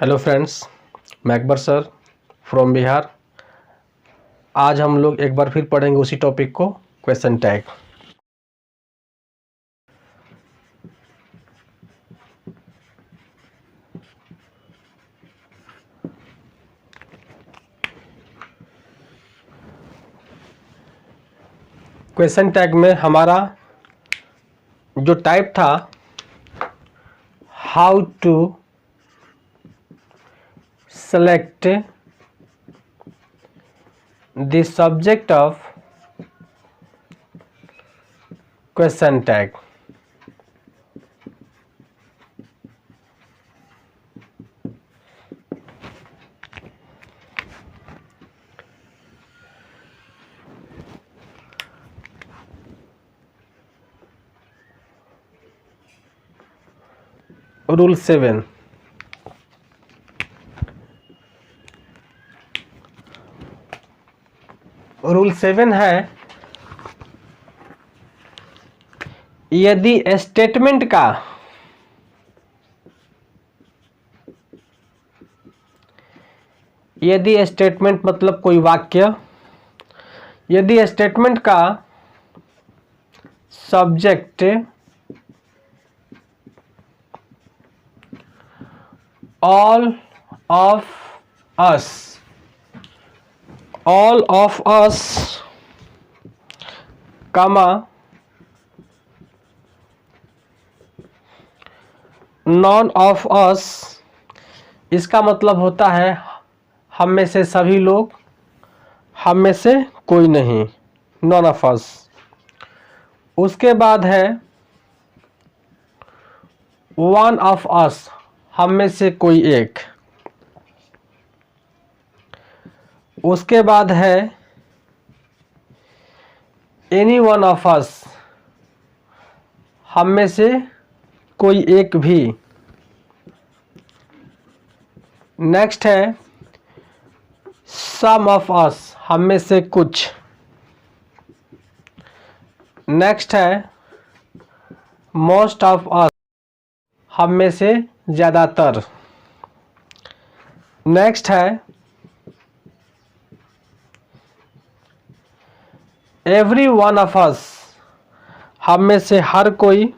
Hello friends, मैं Akbar sir from Bihar. आज हम लोग एक बार फिर पढ़ेंगे उसी टॉपिक को, क्वेश्चन टैग। क्वेश्चन टैग में हमारा जो टाइप था, how to select the subject of question tag. Rule 7। Rule 7 है, यदि स्टेटमेंट का मतलब कोई वाक्य, यदि स्टेटमेंट का subject all of us comma none of us, इसका मतलब होता है हम में से सभी लोग, हम में से कोई नहीं, none of us। उसके बाद है one of us, हम में से कोई एक। उसके बाद है एनी वन ऑफ अस, हम में से कोई एक भी। नेक्स्ट है सम ऑफ अस, हम में से कुछ। नेक्स्ट है मोस्ट ऑफ अस, हम में से ज़्यादातर। नेक्स्ट है एवरी वन ऑफ अस, हम में से हर कोई।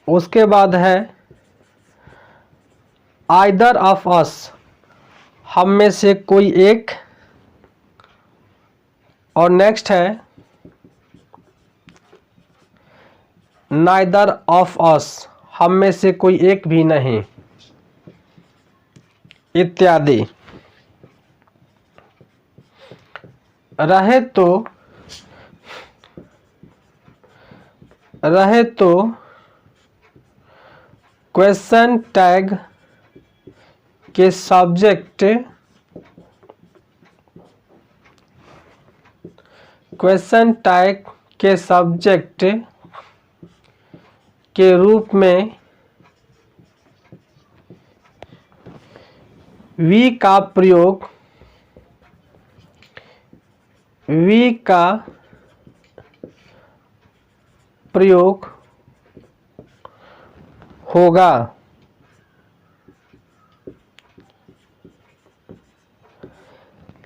उसके बाद है आइदर ऑफ अस, हम में से कोई एक। और नेक्स्ट है नाइदर ऑफ अस, हम में से कोई एक भी नहीं, इत्यादि। रहे तो क्वेश्चन टैग के सब्जेक्ट के रूप में वी का प्रयोग होगा।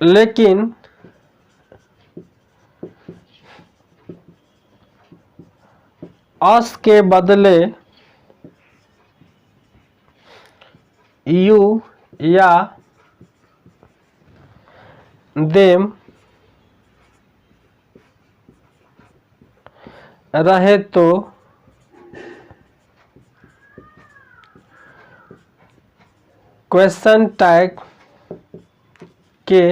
लेकिन अस के बदले यू या देम रहे तो क्वेश्चन टैग के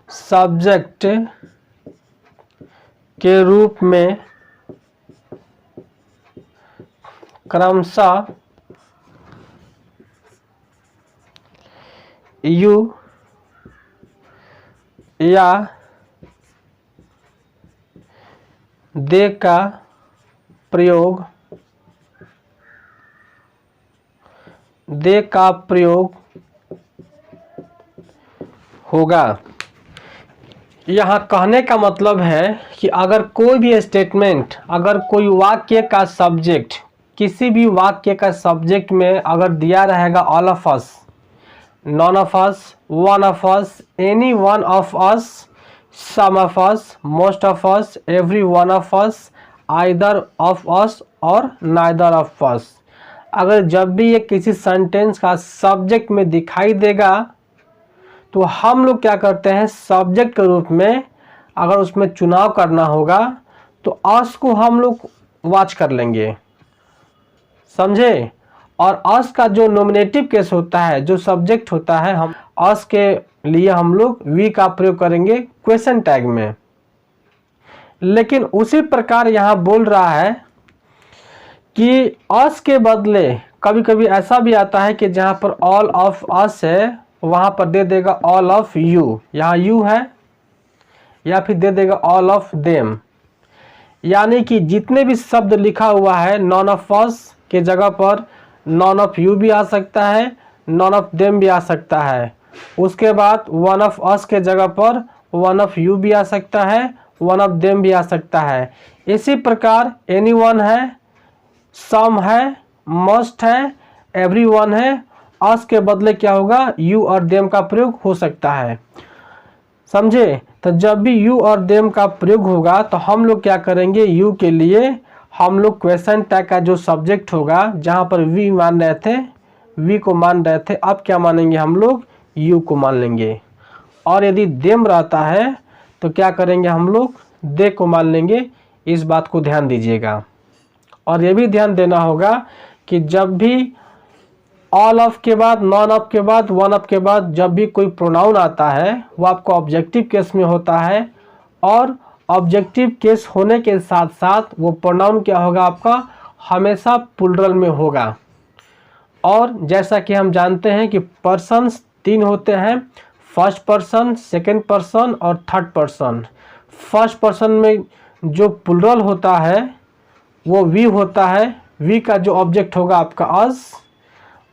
सब्जेक्ट के रूप में क्रमशः यू या दे का प्रयोग होगा। यहाँ कहने का मतलब है कि अगर कोई भी स्टेटमेंट, अगर कोई वाक्य का सब्जेक्ट, किसी भी वाक्य का सब्जेक्ट में अगर दिया रहेगा all of us, none of us, one of us, any one of us, some of us, most of us, every one of us, either of us और नाइदर ऑफ अस, अगर जब भी ये किसी सेंटेंस का सब्जेक्ट में दिखाई देगा तो हम लोग क्या करते हैं, सब्जेक्ट के रूप में अगर उसमें चुनाव करना होगा तो अस को हम लोग वॉच कर लेंगे, समझे। और अस का जो नॉमिनेटिव केस होता है, जो सब्जेक्ट होता है, हम अस के लिए हम लोग वी का प्रयोग करेंगे क्वेश्चन टैग में। लेकिन उसी प्रकार यहाँ बोल रहा है कि अस के बदले कभी कभी ऐसा भी आता है कि जहाँ पर ऑल ऑफ अस है वहाँ पर दे देगा ऑल ऑफ यू, यहाँ यू है, या फिर दे देगा ऑल ऑफ देम। यानी कि जितने भी शब्द लिखा हुआ है नॉन ऑफ अस के जगह पर नॉन ऑफ यू भी आ सकता है, नॉन ऑफ देम भी आ सकता है। उसके बाद वन ऑफ अस के जगह पर वन ऑफ यू भी आ सकता है, वन ऑफ देम भी आ सकता है। इसी प्रकार एनी वन है, सम है, मस्ट है, एवरी वन है, अस के बदले क्या होगा, यू और देम का प्रयोग हो सकता है, समझे। तो जब भी यू और देम का प्रयोग होगा तो हम लोग क्या करेंगे, यू के लिए हम लोग क्वेश्चन टैग का जो सब्जेक्ट होगा, जहाँ पर वी मान रहे थे, वी को मान रहे थे, अब क्या मानेंगे हम लोग, यू को मान लेंगे। और यदि देम रहता है तो क्या करेंगे हम लोग, दे को मान लेंगे। इस बात को ध्यान दीजिएगा। और ये भी ध्यान देना होगा कि जब भी ऑल ऑफ के बाद, नॉन ऑफ के बाद, वन ऑफ के बाद जब भी कोई प्रोनाउन आता है वो आपको ऑब्जेक्टिव केस में होता है, और ऑब्जेक्टिव केस होने के साथ साथ वो प्रोनाउन क्या होगा आपका, हमेशा प्लुरल में होगा। और जैसा कि हम जानते हैं कि पर्सन्स तीन होते हैं, फर्स्ट पर्सन, सेकंड पर्सन और थर्ड पर्सन। फर्स्ट पर्सन में जो प्लुरल होता है वो वी होता है, वी का जो ऑब्जेक्ट होगा आपका अस।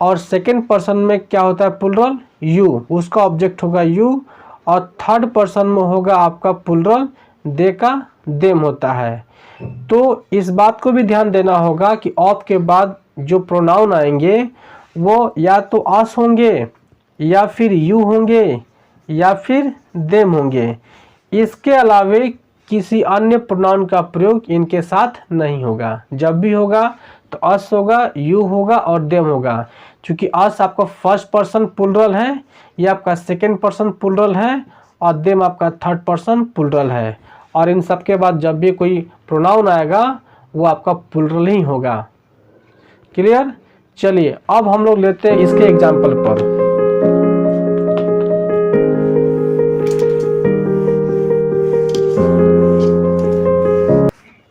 और सेकंड पर्सन में क्या होता है प्लुरल, यू, उसका ऑब्जेक्ट होगा यू। और थर्ड पर्सन में होगा आपका प्लुरल दे का देम होता है। तो इस बात को भी ध्यान देना होगा कि ऑफ के बाद जो प्रोनाउन आएंगे वो या तो अस होंगे, या फिर यू होंगे, या फिर देम होंगे। इसके अलावे किसी अन्य प्रोनाउन का प्रयोग इनके साथ नहीं होगा। जब भी होगा तो अस होगा, यू होगा और देम होगा। क्योंकि अस आपका फर्स्ट पर्सन प्लुरल है, ये आपका सेकंड पर्सन प्लुरल है, और देम आपका थर्ड पर्सन प्लुरल है। और इन सब के बाद जब भी कोई प्रोनाउन आएगा वो आपका प्लुरल ही होगा। क्लियर। चलिए अब हम लोग लेते हैं इसके एग्जाम्पल पर।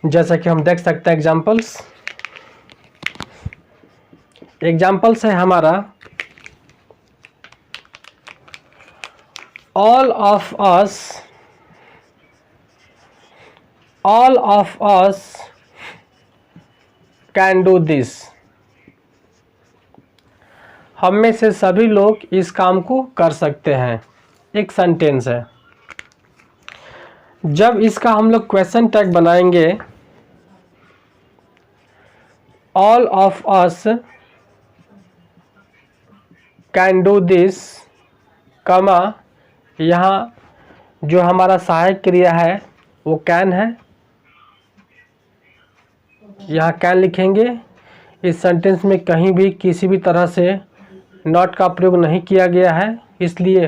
जैसा कि हम देख सकते हैं एग्जाम्पल्स है हमारा, all of us can do this। हम में से सभी लोग इस काम को कर सकते हैं, एक सेंटेंस है। जब इसका हम लोग क्वेश्चन टैग बनाएंगे, all of us can do this, कमा, यहाँ जो हमारा सहायक क्रिया है वो कैन है, यहाँ कैन लिखेंगे। इस सेंटेंस में कहीं भी किसी भी तरह से नॉट का प्रयोग नहीं किया गया है, इसलिए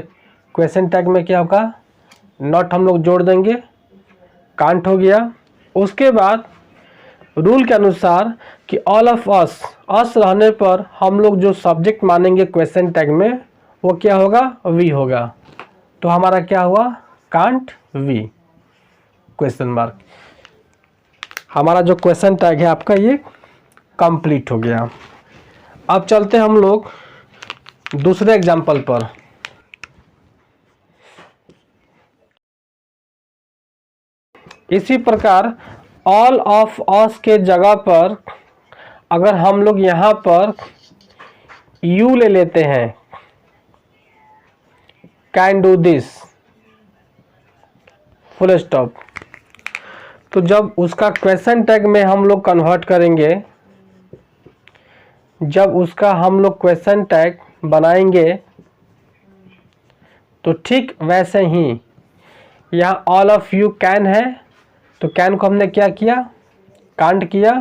क्वेश्चन टैग में क्या होगा, नॉट हम लोग जोड़ देंगे, कांट हो गया। उसके बाद रूल के अनुसार कि ऑल ऑफ अस रहने पर हम लोग जो सब्जेक्ट मानेंगे क्वेश्चन टैग में वो क्या होगा, वी होगा। तो हमारा क्या हुआ, कांट वी क्वेश्चन मार्क। हमारा जो क्वेश्चन टैग है आपका ये कंप्लीट हो गया। अब चलते हैं हम लोग दूसरे एग्जाम्पल पर। इसी प्रकार ऑल ऑफ अस के जगह पर अगर हम लोग यहाँ पर यू ले लेते हैं, can do this, full stop. तो जब उसका क्वेश्चन टैग में हम लोग कन्वर्ट करेंगे, जब उसका हम लोग क्वेश्चन टैग बनाएंगे, तो ठीक वैसे ही यहाँ ऑल ऑफ यू कैन है, तो कैन को हमने क्या किया, कांट किया,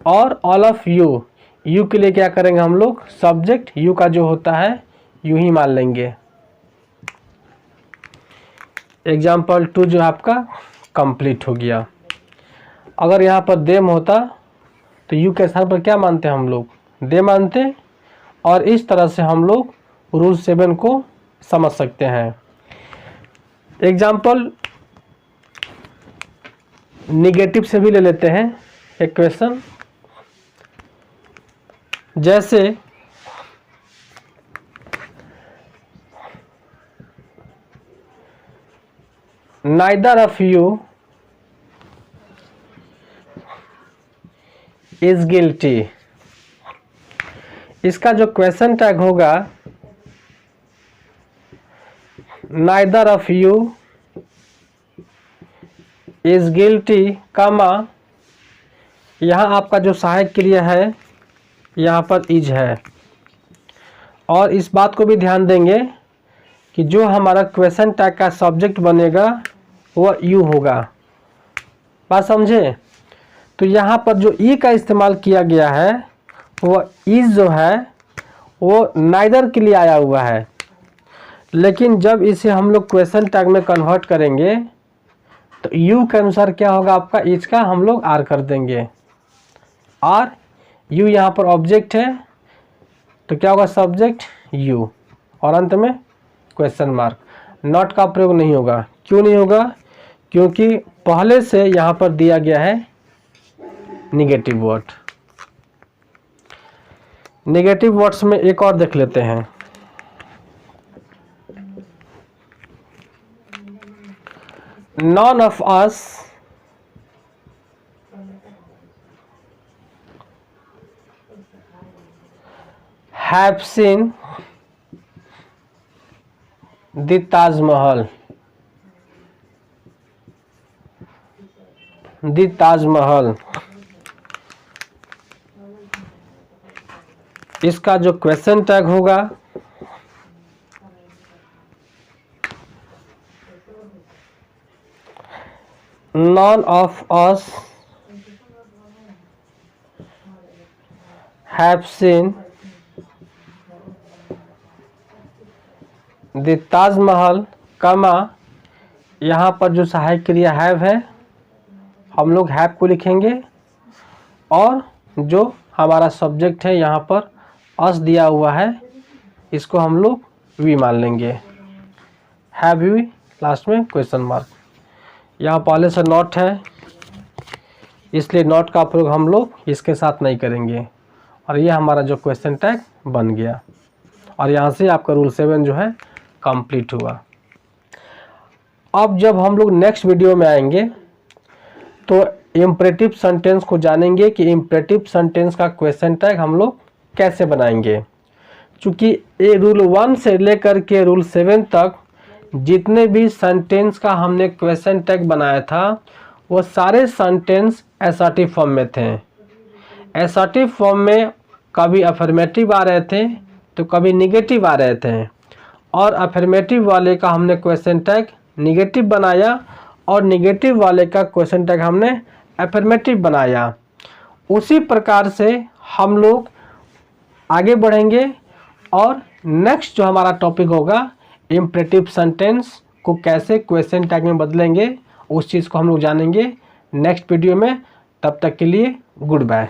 और ऑल ऑफ यू, यू के लिए क्या करेंगे हम लोग, सब्जेक्ट यू का जो होता है यू ही मान लेंगे। एग्जाम्पल 2 जो आपका कंप्लीट हो गया। अगर यहाँ पर देम होता तो यू के स्थान पर क्या मानते हैं हम लोग, दे मानते, और इस तरह से हम लोग रूल 7 को समझ सकते हैं। एग्जाम्पल निगेटिव से भी ले लेते हैं एक क्वेश्चन, जैसे neither of you is guilty। इसका जो क्वेश्चन टैग होगा neither of you is guilty, कामा, यहाँ आपका जो सहायक क्रिया है यहाँ पर इज है। और इस बात को भी ध्यान देंगे कि जो हमारा क्वेश्चन टैग का सब्जेक्ट बनेगा वह यू होगा। बात समझे? तो यहाँ पर जो ई का इस्तेमाल किया गया है वह इज जो है वो नाइदर के लिए आया हुआ है, लेकिन जब इसे हम लोग क्वेश्चन टैग में कन्वर्ट करेंगे तो यू के अनुसार क्या होगा, आपका इज का हम लोग आर कर देंगे, और यू यहाँ पर ऑब्जेक्ट है तो क्या होगा, सब्जेक्ट यू, और अंत में क्वेश्चन मार्क। नॉट का प्रयोग नहीं होगा। क्यों नहीं होगा? क्योंकि पहले से यहाँ पर दिया गया है निगेटिव वर्ड। निगेटिव वर्ड्स में एक और देख लेते हैं। Non of us have seen the Taj Mahal. The Taj Mahal, इसका जो क्वेश्चन टैग होगा non of us have seen the Taj Mahal, कमा, यहाँ पर जो सहायक क्रिया हैव है हम लोग हैव को लिखेंगे, और जो हमारा सब्जेक्ट है यहाँ पर अस दिया हुआ है इसको हम लोग वी मान लेंगे। हैव वी, लास्ट में क्वेश्चन मार्क। यहाँ पहले से नॉट है इसलिए नॉट का प्रयोग हम लोग इसके साथ नहीं करेंगे, और ये हमारा जो क्वेश्चन टैग बन गया, और यहाँ से आपका रूल 7 जो है कंप्लीट हुआ। अब जब हम लोग नेक्स्ट वीडियो में आएंगे तो इम्परेटिव सेंटेंस को जानेंगे कि इम्परेटिव सेंटेंस का क्वेश्चन टैग हम लोग कैसे बनाएंगे। चूँकि ये रूल 1 से लेकर के रूल 7 तक जितने भी सेंटेंस का हमने क्वेश्चन टैग बनाया था वो सारे सेंटेंस असर्टिव फॉर्म में थे। असर्टिव फॉर्म में कभी अफर्मेटिव आ रहे थे तो कभी निगेटिव आ रहे थे, और अफर्मेटिव वाले का हमने क्वेश्चन टैग निगेटिव बनाया और निगेटिव वाले का क्वेश्चन टैग हमने अफर्मेटिव बनाया। उसी प्रकार से हम लोग आगे बढ़ेंगे, और नेक्स्ट जो हमारा टॉपिक होगा इम्परेटिव सेंटेंस को कैसे क्वेश्चन टैग में बदलेंगे, उस चीज़ को हम लोग जानेंगे नेक्स्ट वीडियो में। तब तक के लिए गुड बाय।